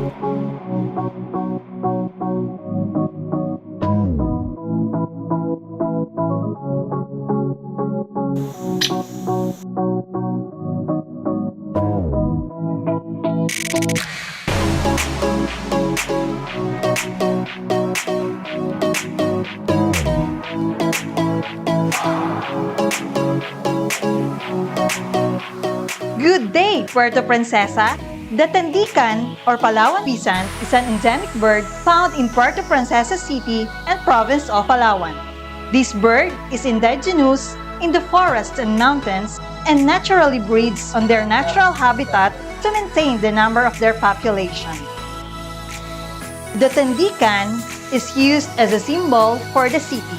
Good day, Puerto Princesa! The Tendican, or Palawan Bisant, is an endemic bird found in Puerto Princesa City and province of Palawan. This bird is indigenous in the forests and mountains and naturally breeds on their natural habitat to maintain the number of their population. The Tendican is used as a symbol for the city.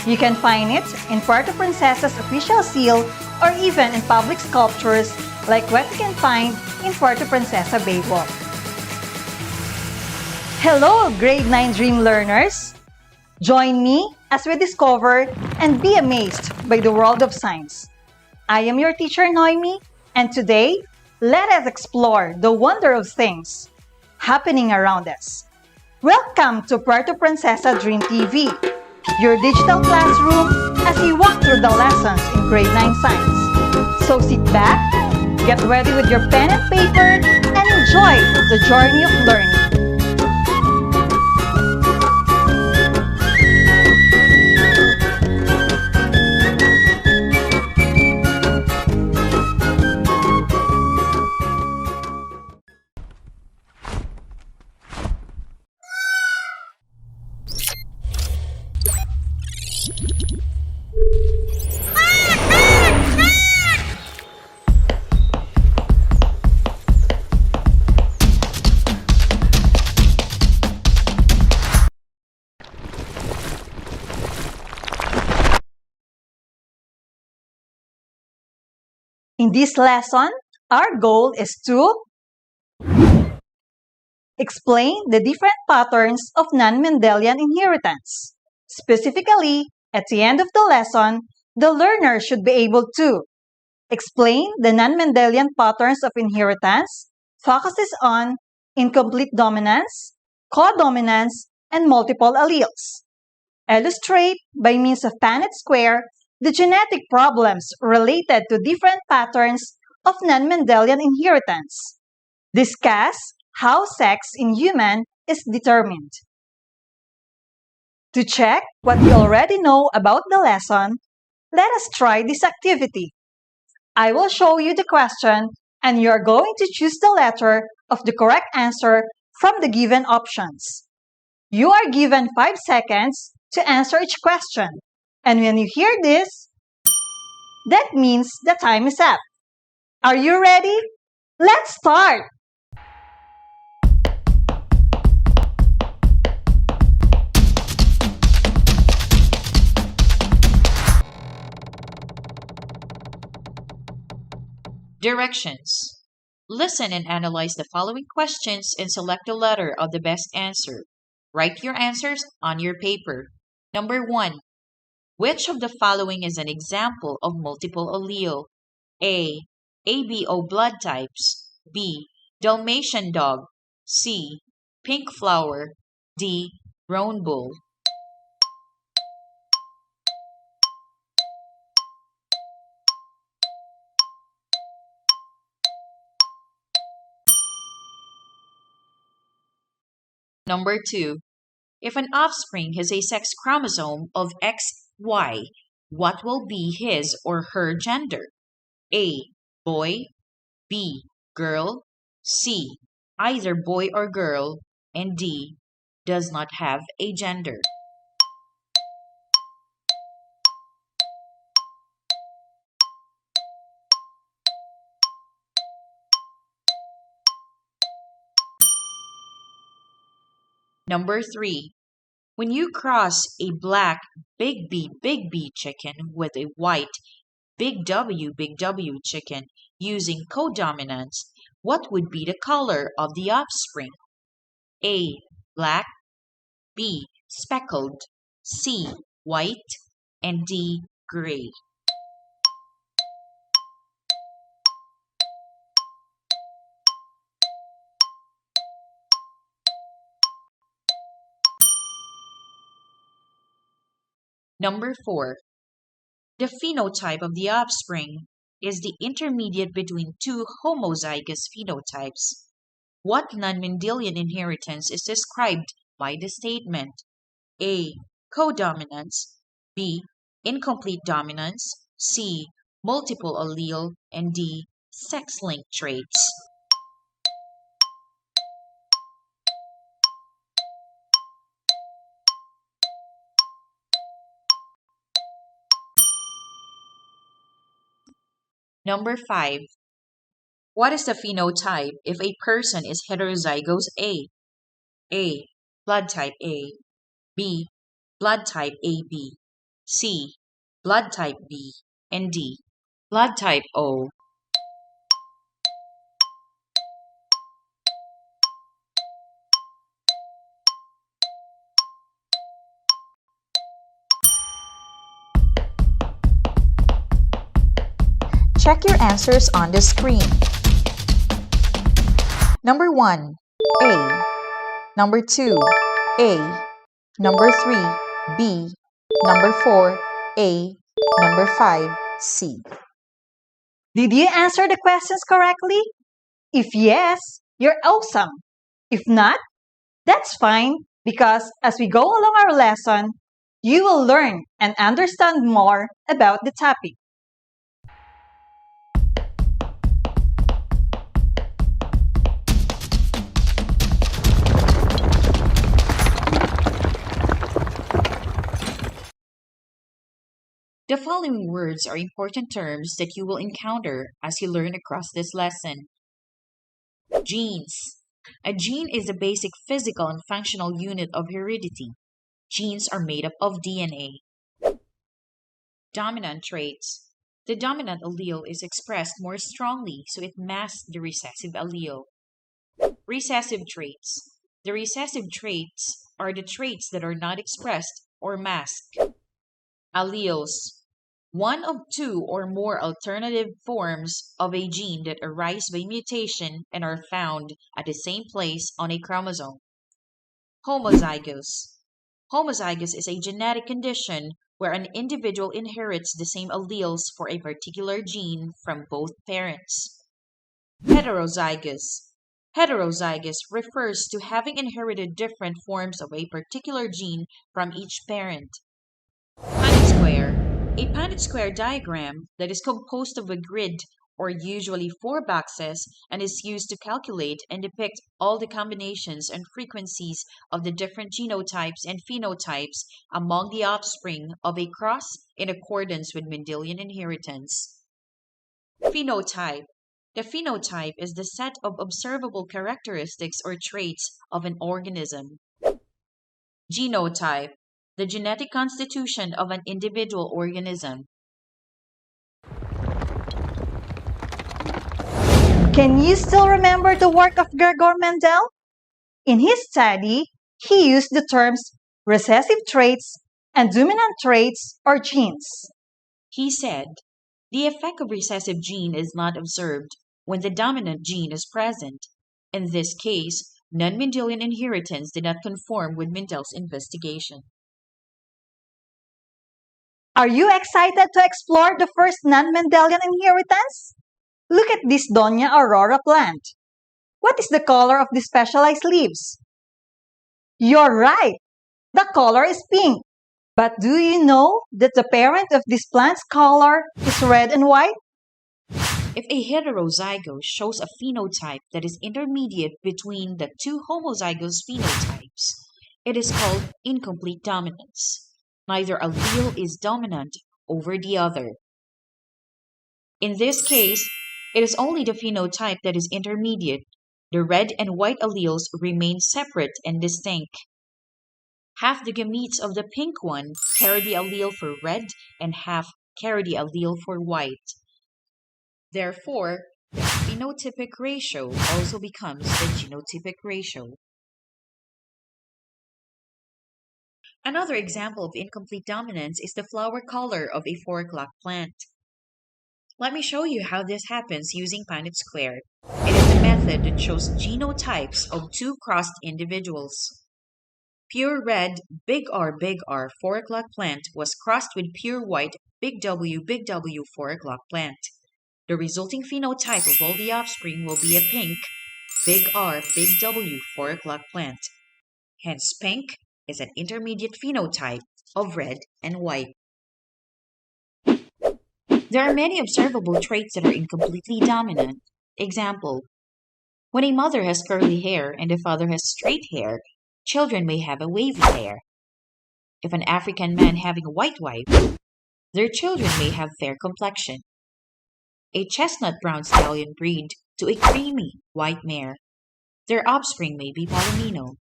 You can find it in Puerto Princesa's official seal or even in public sculptures like what you can find in Puerto Princesa Baywalk. Hello, Grade 9 Dream Learners! Join me as we discover and be amazed by the world of science. I am your teacher Noemi, and today, let us explore the wonder of things happening around us. Welcome to Puerto Princesa Dream TV, your digital classroom as we walk through the lessons in Grade 9 Science. So sit back, get ready with your pen and paper, and enjoy the journey of learning. In this lesson, our goal is to explain the different patterns of non-Mendelian inheritance. Specifically, at the end of the lesson, the learner should be able to explain the non-Mendelian patterns of inheritance, focuses on incomplete dominance, codominance, and multiple alleles. Illustrate, by means of Punnett square, the genetic problems related to different patterns of non-Mendelian inheritance. Discuss how sex in human is determined. To check what you already know about the lesson, let us try this activity. I will show you the question and you are going to choose the letter of the correct answer from the given options. You are given 5 seconds to answer each question. And when you hear this, that means the time is up. Are you ready? Let's start! Directions. Listen and analyze the following questions and select the letter of the best answer. Write your answers on your paper. Number 1. Which of the following is an example of multiple allele? A. ABO blood types. B. Dalmatian dog. C. Pink flower. D. Roan bull. Number 2. If an offspring has a sex chromosome of XY, what will be his or her gender? A. Boy. B. Girl. C. Either boy or girl. And D. Does not have a gender. Number 3. When you cross a black big B chicken with a white big W chicken using codominance, what would be the color of the offspring? A. Black. B. Speckled. C. White. And D. Gray. Number 4. The phenotype of the offspring is the intermediate between two homozygous phenotypes. What non-Mendelian inheritance is described by the statement? A. Codominance, B. Incomplete dominance, C. Multiple allele, and D. Sex-linked traits. Number 5. What is the phenotype if a person is heterozygous A? A. Blood type A. B. Blood type AB. C. Blood type B. And D. Blood type O. Check your answers on the screen. Number 1, A. Number 2, A. Number 3, B. Number 4, A. Number 5, C. Did you answer the questions correctly? If yes, you're awesome. If not, that's fine because as we go along our lesson, you will learn and understand more about the topic. The following words are important terms that you will encounter as you learn across this lesson. Genes. A gene is a basic physical and functional unit of heredity. Genes are made up of DNA. Dominant traits. The dominant allele is expressed more strongly, so it masks the recessive allele. Recessive traits. The recessive traits are the traits that are not expressed or masked. Alleles. One of two or more alternative forms of a gene that arise by mutation and are found at the same place on a chromosome. Homozygous. Homozygous is a genetic condition where an individual inherits the same alleles for a particular gene from both parents. Heterozygous. Heterozygous refers to having inherited different forms of a particular gene from each parent. Punnett square. A Punnett square diagram that is composed of a grid or usually four boxes and is used to calculate and depict all the combinations and frequencies of the different genotypes and phenotypes among the offspring of a cross in accordance with Mendelian inheritance. Phenotype. The phenotype is the set of observable characteristics or traits of an organism. Genotype. The genetic constitution of an individual organism. Can you still remember the work of Gregor Mendel? In his study, he used the terms recessive traits and dominant traits or genes. He said, the effect of recessive gene is not observed when the dominant gene is present. In this case, non-Mendelian inheritance did not conform with Mendel's investigation. Are you excited to explore the first non-Mendelian inheritance? Look at this Doña Aurora plant. What is the color of the specialized leaves? You're right! The color is pink. But do you know that the parent of this plant's color is red and white? If a heterozygous shows a phenotype that is intermediate between the two homozygous phenotypes, it is called incomplete dominance. Neither allele is dominant over the other. In this case, it is only the phenotype that is intermediate. The red and white alleles remain separate and distinct. Half the gametes of the pink one carry the allele for red and half carry the allele for white. Therefore, the phenotypic ratio also becomes the genotypic ratio. Another example of incomplete dominance is the flower color of a 4 o'clock plant. Let me show you how this happens using Punnett square. It is the method that shows genotypes of two crossed individuals. Pure red big R 4 o'clock plant was crossed with pure white big W 4 o'clock plant. The resulting phenotype of all the offspring will be a pink big R big W 4 o'clock plant. Hence, pink is an intermediate phenotype of red and white. There are many observable traits that are incompletely dominant. Example, when a mother has curly hair and a father has straight hair, children may have a wavy hair. If an African man having a white wife, their children may have fair complexion. A chestnut brown stallion breed to a creamy white mare, their offspring may be Palomino.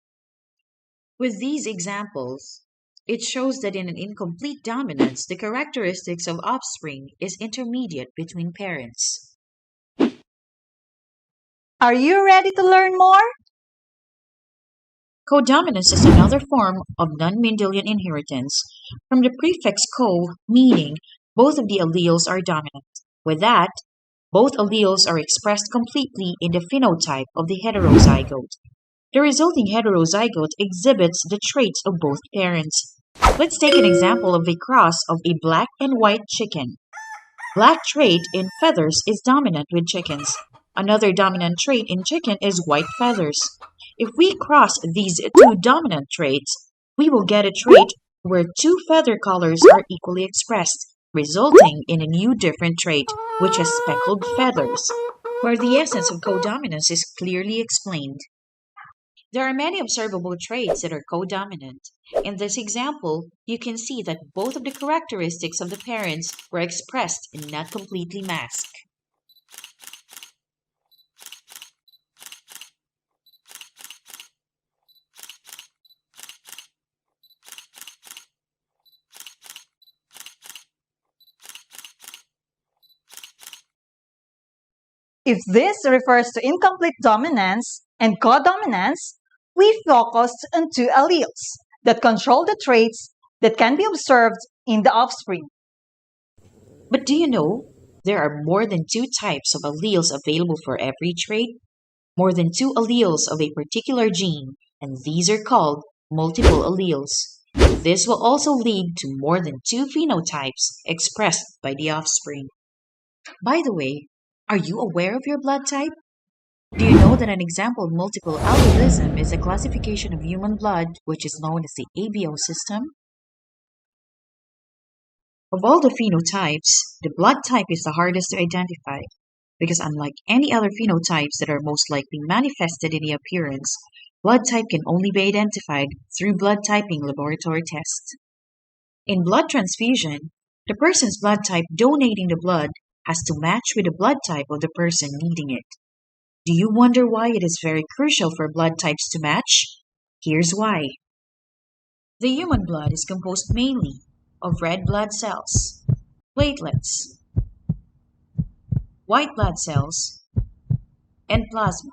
With these examples, it shows that in an incomplete dominance, the characteristics of offspring is intermediate between parents. Are you ready to learn more? Codominance is another form of non-Mendelian inheritance from the prefix co, meaning both of the alleles are dominant. With that, both alleles are expressed completely in the phenotype of the heterozygote. The resulting heterozygote exhibits the traits of both parents. Let's take an example of a cross of a black and white chicken. Black trait in feathers is dominant with chickens. Another dominant trait in chicken is white feathers. If we cross these two dominant traits, we will get a trait where two feather colors are equally expressed, resulting in a new different trait, which has speckled feathers, where the essence of codominance is clearly explained. There are many observable traits that are codominant. In this example, you can see that both of the characteristics of the parents were expressed and not completely masked. If this refers to incomplete dominance and codominance, we focus on two alleles that control the traits that can be observed in the offspring. But do you know there are more than two types of alleles available for every trait? More than two alleles of a particular gene, and these are called multiple alleles. This will also lead to more than two phenotypes expressed by the offspring. By the way, are you aware of your blood type? Do you know that an example of multiple allelism is a classification of human blood, which is known as the ABO system? Of all the phenotypes, the blood type is the hardest to identify because unlike any other phenotypes that are most likely manifested in the appearance, blood type can only be identified through blood typing laboratory tests. In blood transfusion, the person's blood type donating the blood has to match with the blood type of the person needing it. Do you wonder why it is very crucial for blood types to match? Here's why. The human blood is composed mainly of red blood cells, platelets, white blood cells, and plasma.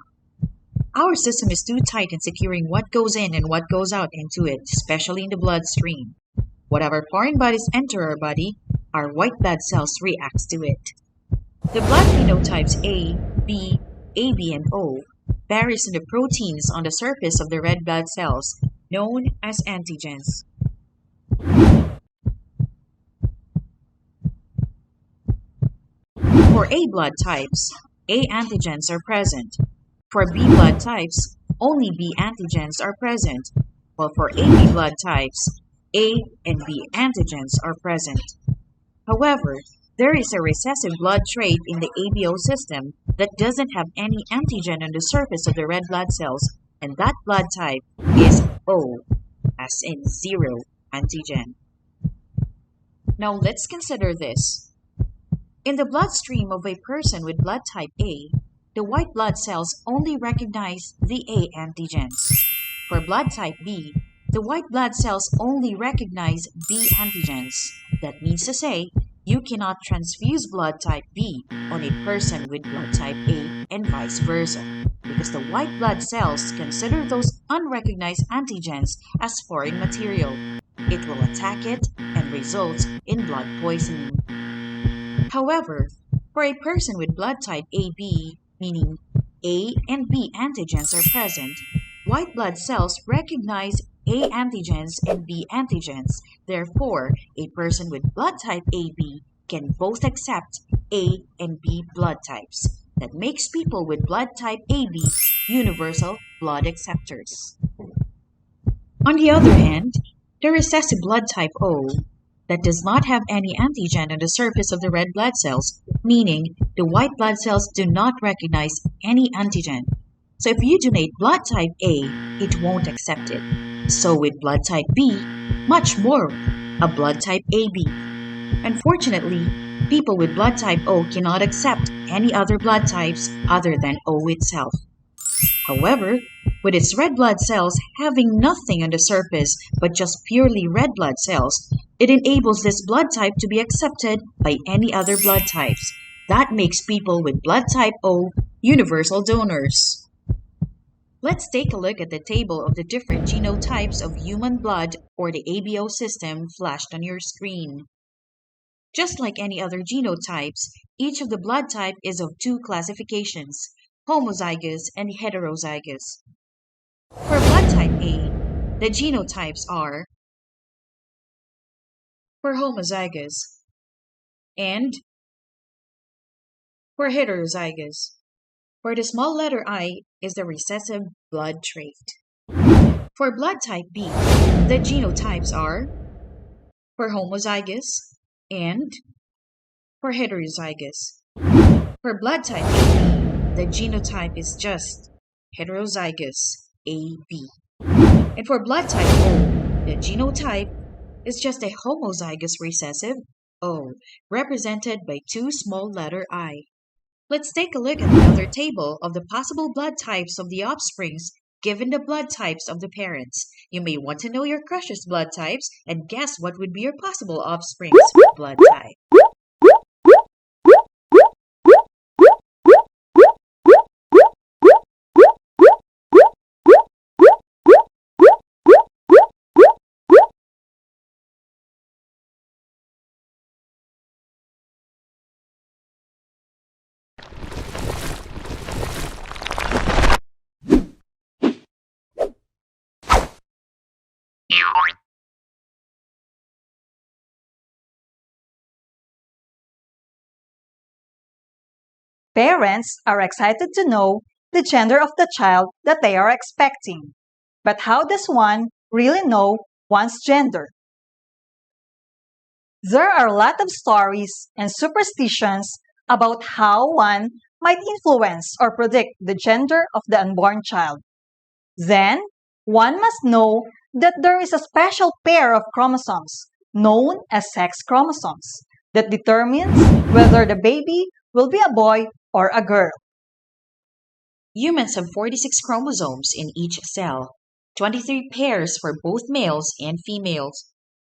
Our system is too tight in securing what goes in and what goes out into it, especially in the bloodstream. Whatever foreign bodies enter our body, our white blood cells reacts to it. The blood phenotypes A, B, AB, and O varies in the proteins on the surface of the red blood cells, known as antigens. For A blood types, A antigens are present. For B blood types, only B antigens are present, while for AB blood types, A and B antigens are present. However, there is a recessive blood trait in the ABO system that doesn't have any antigen on the surface of the red blood cells, and that blood type is O, as in zero antigen. Now let's consider this. In the bloodstream of a person with blood type A, the white blood cells only recognize the A antigens. For blood type B, the white blood cells only recognize B antigens. That means to say, you cannot transfuse blood type B on a person with blood type A and vice versa, because the white blood cells consider those unrecognized antigens as foreign material. It will attack it and result in blood poisoning. However, for a person with blood type AB, meaning A and B antigens are present, white blood cells recognize A antigens and B antigens. Therefore, a person with blood type AB can both accept A and B blood types. That makes people with blood type AB universal blood acceptors. On the other hand, the recessive blood type O that does not have any antigen on the surface of the red blood cells, meaning the white blood cells do not recognize any antigen. So if you donate blood type A, it won't accept it. So with blood type B, much more, a blood type AB. Unfortunately, people with blood type O cannot accept any other blood types other than O itself. However, with its red blood cells having nothing on the surface but just purely red blood cells, it enables this blood type to be accepted by any other blood types. That makes people with blood type O universal donors. Let's take a look at the table of the different genotypes of human blood or the ABO system flashed on your screen. Just like any other genotypes, each of the blood type is of two classifications, homozygous and heterozygous. For blood type A, the genotypes are for homozygous and for heterozygous. For the small letter I is the recessive blood trait. For blood type B, the genotypes are for homozygous and for heterozygous. For blood type AB, the genotype is just heterozygous AB. And for blood type O, the genotype is just a homozygous recessive O, represented by two small letter I. Let's take a look at another table of the possible blood types of the offsprings given the blood types of the parents. You may want to know your crush's blood types and guess what would be your possible offspring's blood type. Parents are excited to know the gender of the child that they are expecting. But how does one really know one's gender? There are a lot of stories and superstitions about how one might influence or predict the gender of the unborn child. Then, one must know that there is a special pair of chromosomes, known as sex chromosomes, that determines whether the baby will be a boy or a girl. Humans have 46 chromosomes in each cell, 23 pairs for both males and females.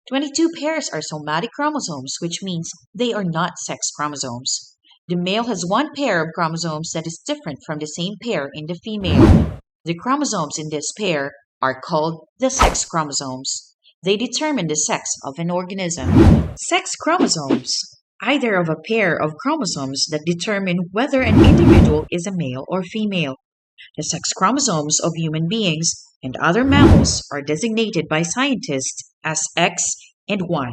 22 pairs are somatic chromosomes, which means they are not sex chromosomes. The male has one pair of chromosomes that is different from the same pair in the female. The chromosomes in this pair are called the sex chromosomes. They determine the sex of an organism. Sex chromosomes, either of a pair of chromosomes that determine whether an individual is a male or female. The sex chromosomes of human beings and other mammals are designated by scientists as X and Y.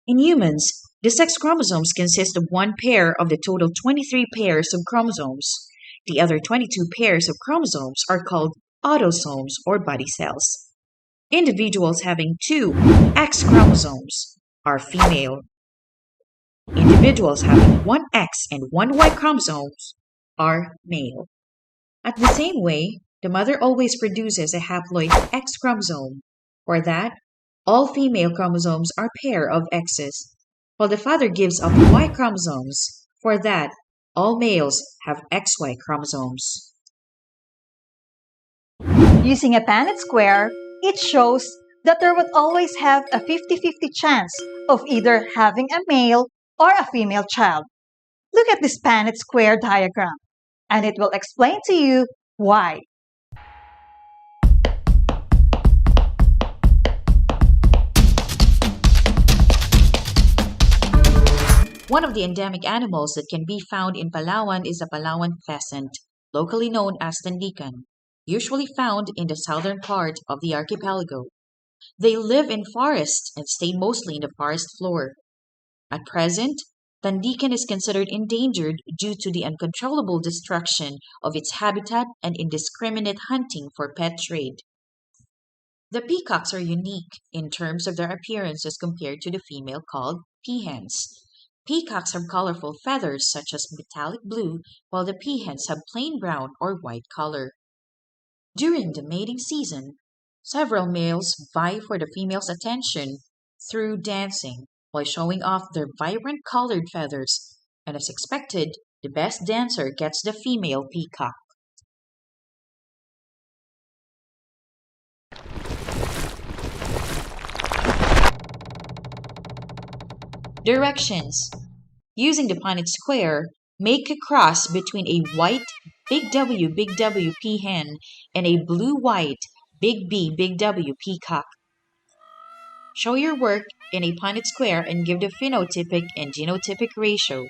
In humans, the sex chromosomes consist of one pair of the total 23 pairs of chromosomes. The other 22 pairs of chromosomes are called autosomes or body cells. Individuals having two X chromosomes are female. Individuals having one X and one Y chromosomes are male. At the same way, the mother always produces a haploid X chromosome. For that, all female chromosomes are pair of X's, while the father gives up Y chromosomes. For that, all males have XY chromosomes. Using a Punnett square, it shows that there would always have a 50-50 chance of either having a male or a female child. Look at this Punnett square diagram, and it will explain to you why. One of the endemic animals that can be found in Palawan is the Palawan pheasant, locally known as tandikan, usually found in the southern part of the archipelago. They live in forests and stay mostly in the forest floor. At present, Tandikan is considered endangered due to the uncontrollable destruction of its habitat and indiscriminate hunting for pet trade. The peacocks are unique in terms of their appearance as compared to the female called peahens. Peacocks have colorful feathers such as metallic blue, while the peahens have plain brown or white color. During the mating season, several males vie for the female's attention through dancing while showing off their vibrant colored feathers, and as expected, the best dancer gets the female peacock. Directions. Using the Punnett square, make a cross between a white big W peahen and a blue white big W peacock. Show your work in a Punnett square and give the phenotypic and genotypic ratio.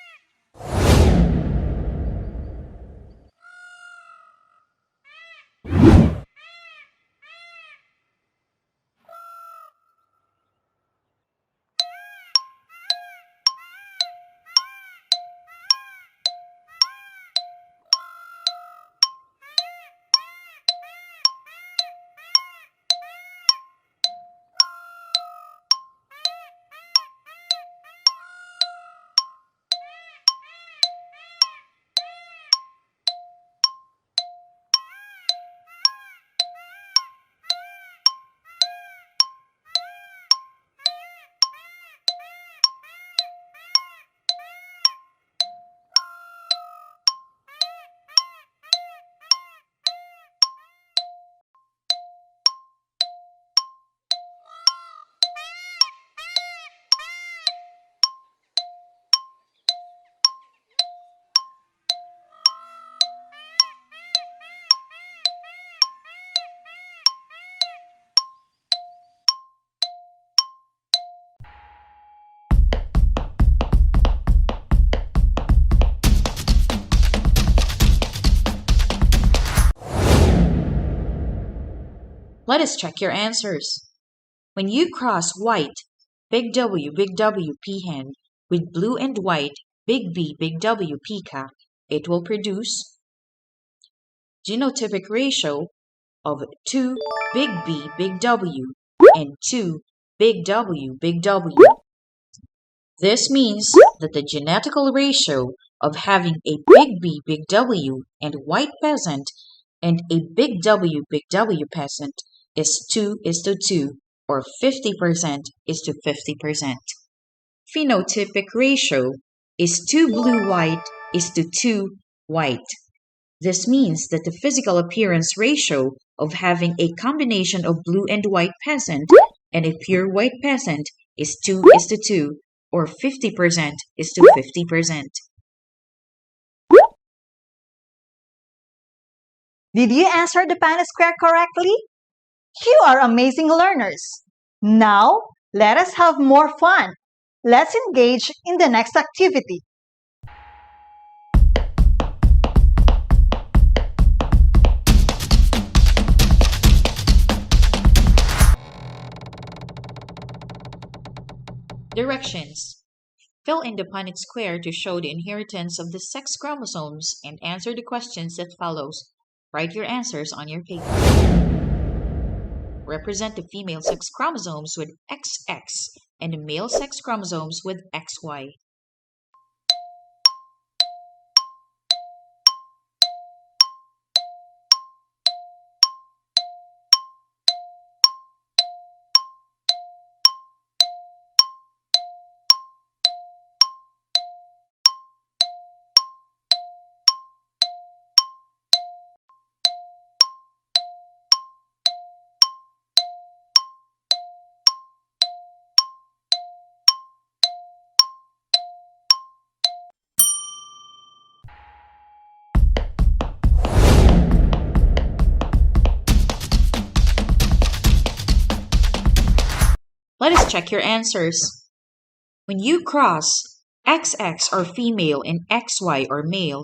Let us check your answers. When you cross white big W peahen with blue and white big W peacock, it will produce genotypic ratio of 2 big W and 2 big W. This means that the genetical ratio of having a big W and white peasant and a big W peasant is 2 is to 2 or 50% is to 50%. Phenotypic ratio is 2 blue white is to 2 white. This means that the physical appearance ratio of having a combination of blue and white peasant and a pure white peasant is 2 is to 2 or 50% is to 50%. Did you answer the Punnett square correctly? You are amazing learners. Now, let us have more fun. Let's engage in the next activity. Directions. Fill in the Punnett square to show the inheritance of the sex chromosomes and answer the questions that follows. Write your answers on your paper. Represent the female sex chromosomes with XX and the male sex chromosomes with XY. Let us check your answers. When you cross XX are female and XY are male,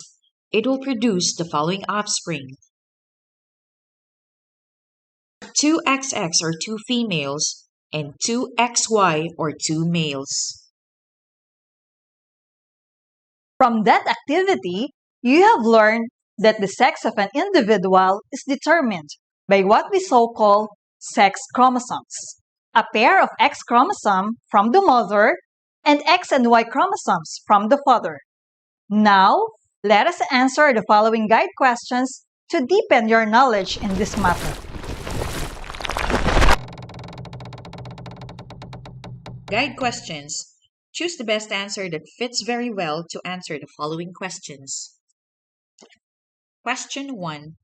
it will produce the following offspring. two XX or two females, and two XY or two males. From that activity, you have learned that the sex of an individual is determined by what we so-call sex chromosomes, a pair of X chromosome from the mother and X and Y chromosomes from the father. Now, let us answer the following guide questions to deepen your knowledge in this matter. Guide questions. Choose the best answer that fits very well to answer the following questions. Question 1.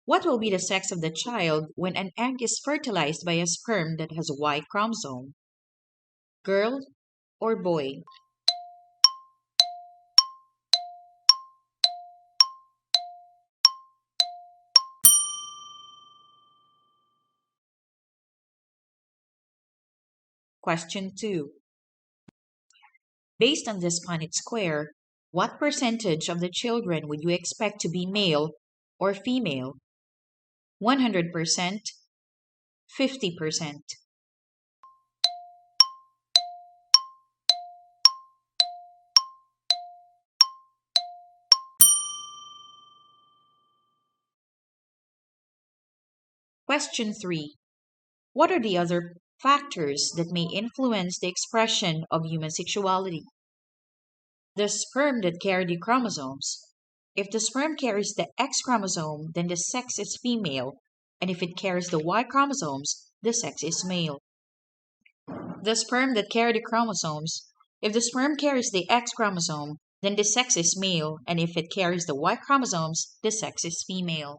What will be the sex of the child when an egg is fertilized by a sperm that has a Y chromosome? Girl or boy? Question 2. Based on this Punnett square, what percentage of the children would you expect to be male or female? 100%, 50%. Question 3. What are the other factors that may influence the expression of human sexuality? The sperm that carry the chromosomes. If the sperm carries the X chromosome, then the sex is female, and if it carries the Y chromosomes, the sex is male. The sperm that carry the chromosomes. If the sperm carries the X chromosome, then the sex is male, and if it carries the Y chromosomes, the sex is female.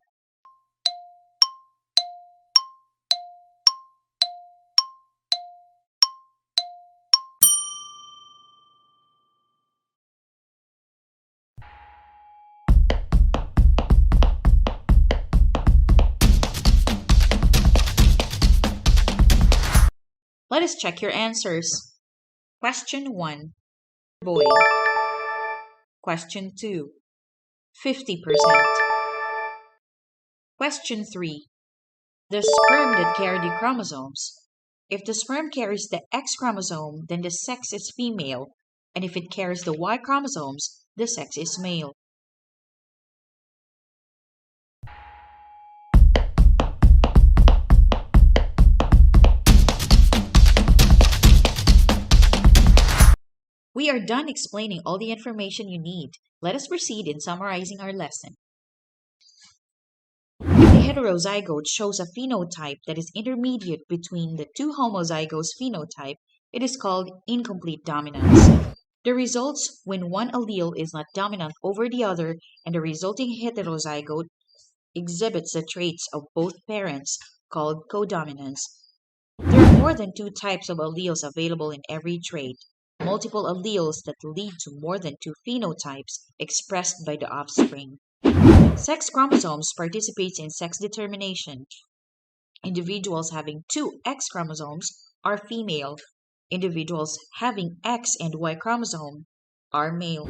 Let us check your answers. Question 1. Boy. Question 2. 50%. Question 3. The sperm that carry the chromosomes. If the sperm carries the X chromosome, then the sex is female, and if it carries the Y chromosomes, the sex is male. We are done explaining all the information you need. Let us proceed in summarizing our lesson. If the heterozygote shows a phenotype that is intermediate between the two homozygous phenotype, it is called incomplete dominance. The results when one allele is not dominant over the other and the resulting heterozygote exhibits the traits of both parents, called codominance. There are more than two types of alleles available in every trait, multiple alleles that lead to more than two phenotypes expressed by the offspring. Sex chromosomes participates in sex determination. Individuals having two X chromosomes are female. Individuals having X and Y chromosome are male.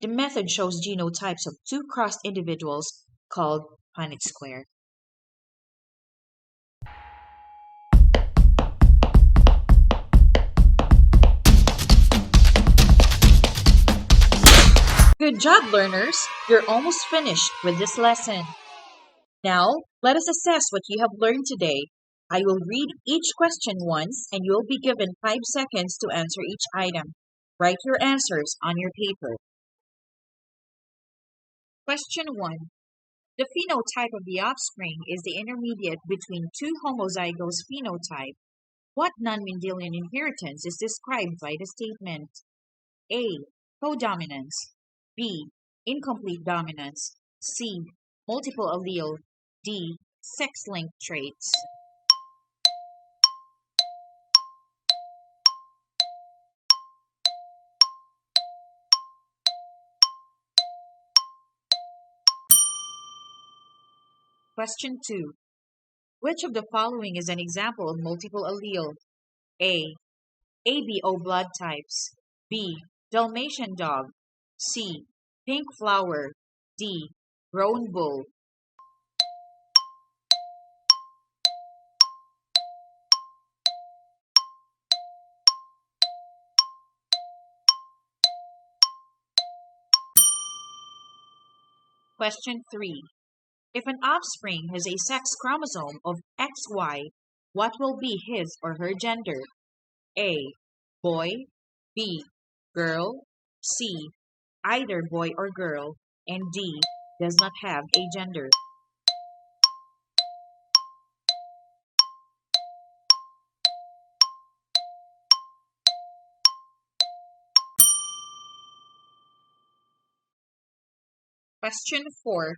The method shows genotypes of two crossed individuals called Punnett square. Good job, learners! You're almost finished with this lesson. Now, let us assess what you have learned today. I will read each question once, and you will be given 5 seconds to answer each item. Write your answers on your paper. Question 1. The phenotype of the offspring is the intermediate between two homozygous phenotypes. What non-Mendelian inheritance is described by the statement? A. Codominance. B. Incomplete dominance. C. Multiple allele. D. Sex-linked traits. Question 2. Which of the following is an example of multiple allele? A. ABO blood types. B. Dalmatian dog. C. Pink flower. D. Roan bull. Question 3. If an offspring has a sex chromosome of XY, what will be his or her gender? A. Boy. B. Girl. C. Either boy or girl. And D. Does not have a gender. Question 4.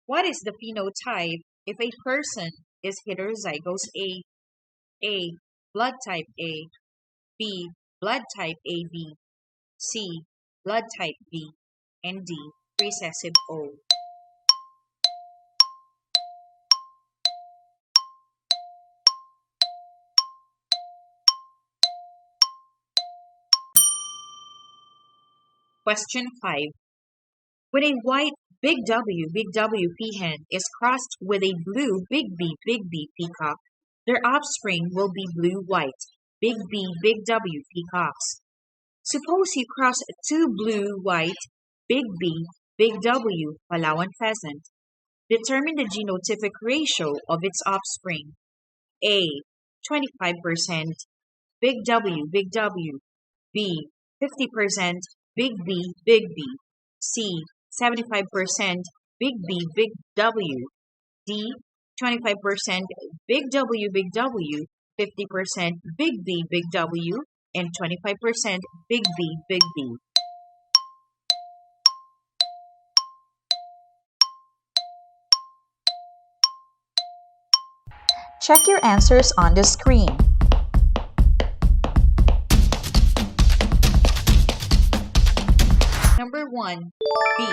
What is the phenotype if a person is heterozygous A. Blood type A. B. Blood type AB. C. Blood type B. And D. Recessive O. Question 5. When a white big W peahen is crossed with a blue big B peacock, their offspring will be blue-white big W peacocks. Suppose you cross two blue-white big W Palawan pheasant. Determine the genotypic ratio of its offspring. A. 25% big W. B. 50% big B. C. 75% big W. D. 25% big W, 50% big W, and 25% big B. Check your answers on the screen. Number 1, B.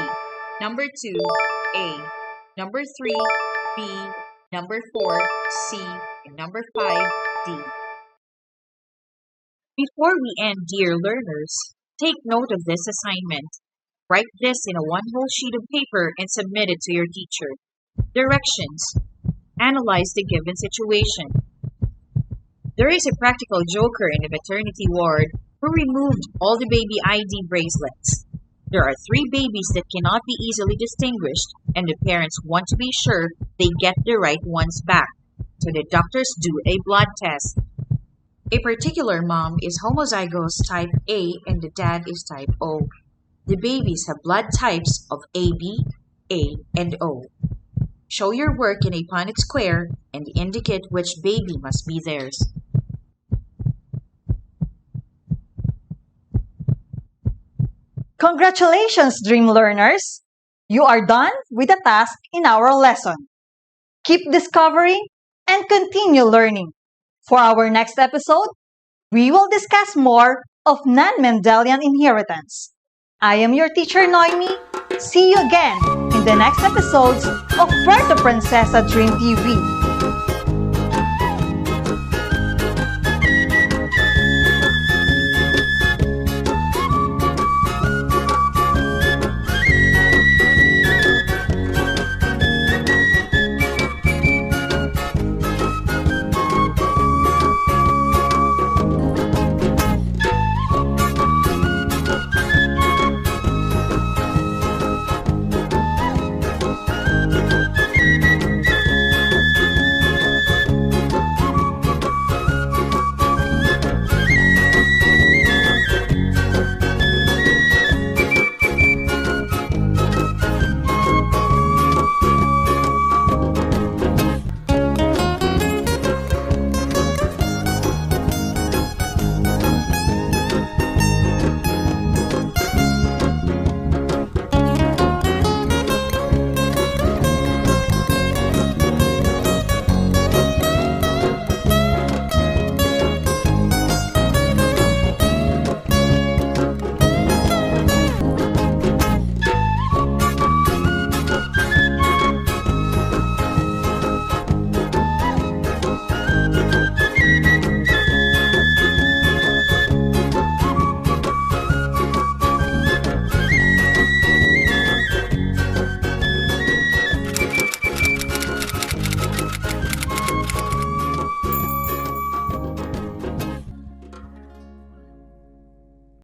Number 2, A. Number 3, B. Number 4, C. And number 5, D. Before we end, dear learners, take note of this assignment. Write this in a one-whole sheet of paper and submit it to your teacher. Directions. Analyze the given situation. There is a practical joker in the maternity ward who removed all the baby ID bracelets. There are 3 babies that cannot be easily distinguished, and the parents want to be sure they get the right ones back. So the doctors do a blood test. A particular mom is homozygous type A and the dad is type O. The babies have blood types of AB, A, and O. Show your work in a Punnett square and indicate which baby must be theirs. Congratulations, dream learners! You are done with the task in our lesson. Keep discovering and continue learning. For our next episode, we will discuss more of non-Mendelian inheritance. I am your teacher, Noemi. See you again in the next episodes of Puerto Princesa Dream TV.